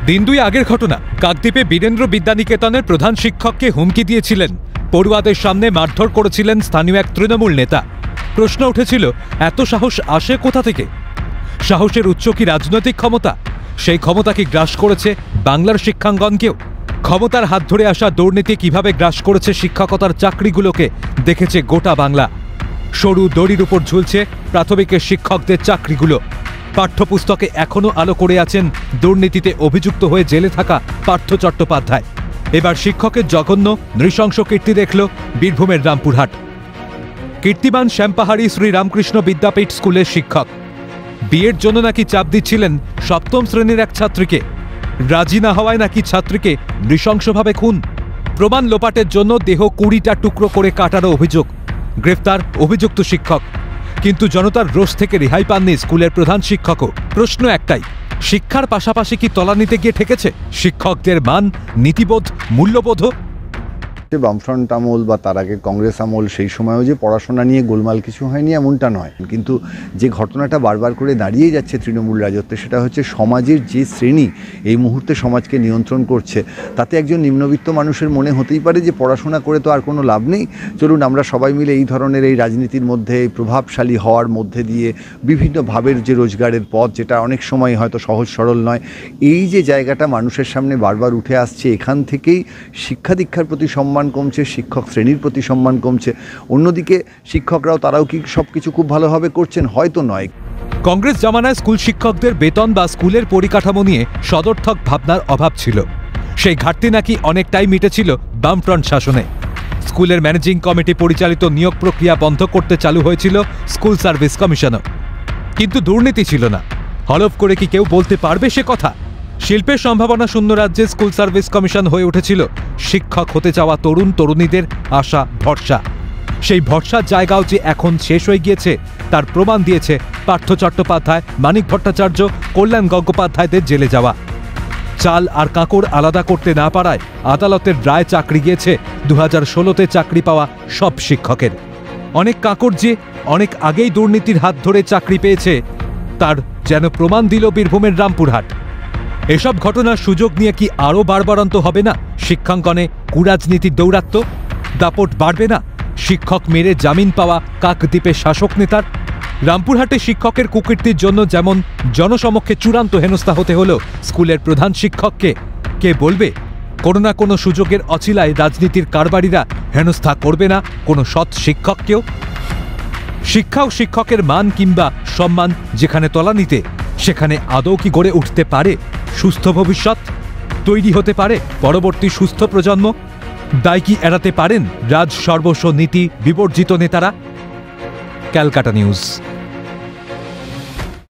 দিন দুই আগের ঘটনা। কাকদ্বীপে বীরেন্দ্র বিদ্যানিকেতনের প্রধান শিক্ষককে হুমকি দিয়েছিলেন, পড়ুয়াদের সামনে মারধর করেছিলেন স্থানীয় এক তৃণমূল নেতা। প্রশ্ন উঠেছিল, এত সাহস আসে কোথা থেকে? সাহসের উৎস কি রাজনৈতিক ক্ষমতা? সেই ক্ষমতা কি গ্রাস করেছে বাংলার শিক্ষাঙ্গনকেও? ক্ষমতার হাত ধরে আসা দুর্নীতি কিভাবে গ্রাস করেছে শিক্ষকতার চাকরিগুলোকে দেখেছে গোটা বাংলা। সরু দড়ির উপর ঝুলছে প্রাথমিকের শিক্ষকদের চাকরিগুলো। পাঠ্যপুস্তকে এখনও আলো করে আছেন দুর্নীতিতে অভিযুক্ত হয়ে জেলে থাকা পার্থ চট্টোপাধ্যায়। এবার শিক্ষকের জঘন্য নৃশংস কীর্তি দেখল বীরভূমের রামপুরহাট। কীর্তিমান শ্যামপাহাড়ি শ্রীরামকৃষ্ণ বিদ্যাপীঠ স্কুলের শিক্ষক বিয়ের জন্য নাকি চাপ দিচ্ছিলেন সপ্তম শ্রেণীর এক ছাত্রীকে। রাজি না হওয়ায় নাকি ছাত্রীকে নৃশংসভাবে খুন। প্রমাণ লোপাটের জন্য দেহ 20টা টুকরো করে কাটারও অভিযোগ। গ্রেফতার অভিযুক্ত শিক্ষক। কিন্তু জনতার রোষ থেকে রেহাই পাননি স্কুলের প্রধান শিক্ষকও। প্রশ্ন একটাই, শিক্ষার পাশাপাশি কি তলানিতে গিয়ে ঠেকেছে শিক্ষকদের মান, নীতিবোধ, মূল্যবোধও? বামফ্রন্ট আমল বা তার আগে কংগ্রেস আমল, সেই সময়ও যে পড়াশোনা নিয়ে গোলমাল কিছু হয়নি এমনটা নয়, কিন্তু যে ঘটনাটা বারবার করে দাঁড়িয়ে যাচ্ছে তৃণমূল রাজত্বে, সেটা হচ্ছে সমাজের যে শ্রেণী এই মুহূর্তে সমাজকে নিয়ন্ত্রণ করছে, তাতে একজন নিম্নবিত্ত মানুষের মনে হতেই পারে যে পড়াশোনা করে তো আর কোনো লাভ নেই, চলুন আমরা সবাই মিলে এই ধরনের এই রাজনীতির মধ্যে প্রভাবশালী হওয়ার মধ্যে দিয়ে বিভিন্ন ভাবের যে রোজগারের পথ, যেটা অনেক সময় হয়তো সহজ সরল নয়, এই যে জায়গাটা মানুষের সামনে বারবার উঠে আসছে, এখান থেকেই শিক্ষা দীক্ষার প্রতি সম্মান কমছে, শিক্ষক শ্রেণীর প্রতি সম্মান কমছে। অন্যদিকে শিক্ষকরাও তারাও কি সবকিছু খুব ভালোভাবে করছেন? হয়তো নয়। কংগ্রেস জামানায় স্কুল শিক্ষকদের বেতন বা স্কুলের পরিকাঠামো নিয়ে সদর্থক ভাবনার অভাব ছিল। সেই ঘাটতি নাকি অনেকটাই মিটেছিল বামফ্রন্ট শাসনে। স্কুলের ম্যানেজিং কমিটি পরিচালিত নিয়োগ প্রক্রিয়া বন্ধ করতে চালু হয়েছিল স্কুল সার্ভিস কমিশনও। কিন্তু দুর্নীতি ছিল না। হলফ করে কি কেউ বলতে পারবে সে কথা? শিল্পের সম্ভাবনা শূন্য রাজ্যে স্কুল সার্ভিস কমিশন হয়ে উঠেছিল শিক্ষক হতে চাওয়া তরুণ তরুণীদের আশা, ভরসা। সেই ভরসার জায়গাও যে এখন শেষ হয়ে গিয়েছে তার প্রমাণ দিয়েছে পার্থ চট্টোপাধ্যায়, মানিক ভট্টাচার্য, কল্যাণ গঙ্গোপাধ্যায়দের জেলে যাওয়া। চাল আর কাঁকড় আলাদা করতে না পারায় আদালতের রায় চাকরি গিয়েছে 2016-তে চাকরি পাওয়া সব শিক্ষকের। অনেক কাঁকড় যে অনেক আগেই দুর্নীতির হাত ধরে চাকরি পেয়েছে তার যেন প্রমাণ দিল বীরভূমের রামপুরহাট। এসব ঘটনার সুযোগ নিয়ে কি আরও বাড়বাড়ন্ত হবে না শিক্ষাঙ্গনে কুরাজনীতির দৌরাত্ম্য? দাপট বাড়বে না শিক্ষক মেরে জামিন পাওয়া কাকদ্বীপের শাসক নেতার? রামপুরহাটে শিক্ষকের কুকীর্তির জন্য যেমন জনসমক্ষে চূড়ান্ত হেনস্থা হতে হলো স্কুলের প্রধান শিক্ষককে, কে বলবে কোনো না কোনো সুযোগের অছিলায় রাজনীতির কারবারিরা হেনস্থা করবে না কোনো সৎ শিক্ষককেও? শিক্ষা ও শিক্ষকের মান কিংবা সম্মান যেখানে তলানিতে, সেখানে আদৌ কি গড়ে উঠতে পারে সুস্থ ভবিষ্যৎ? তৈরি হতে পারে পরবর্তী সুস্থ প্রজন্ম? দায় কি এড়াতে পারেন রাজ সর্বস্ব নীতি বিবর্জিত নেতারা? ক্যালকাটা নিউজ।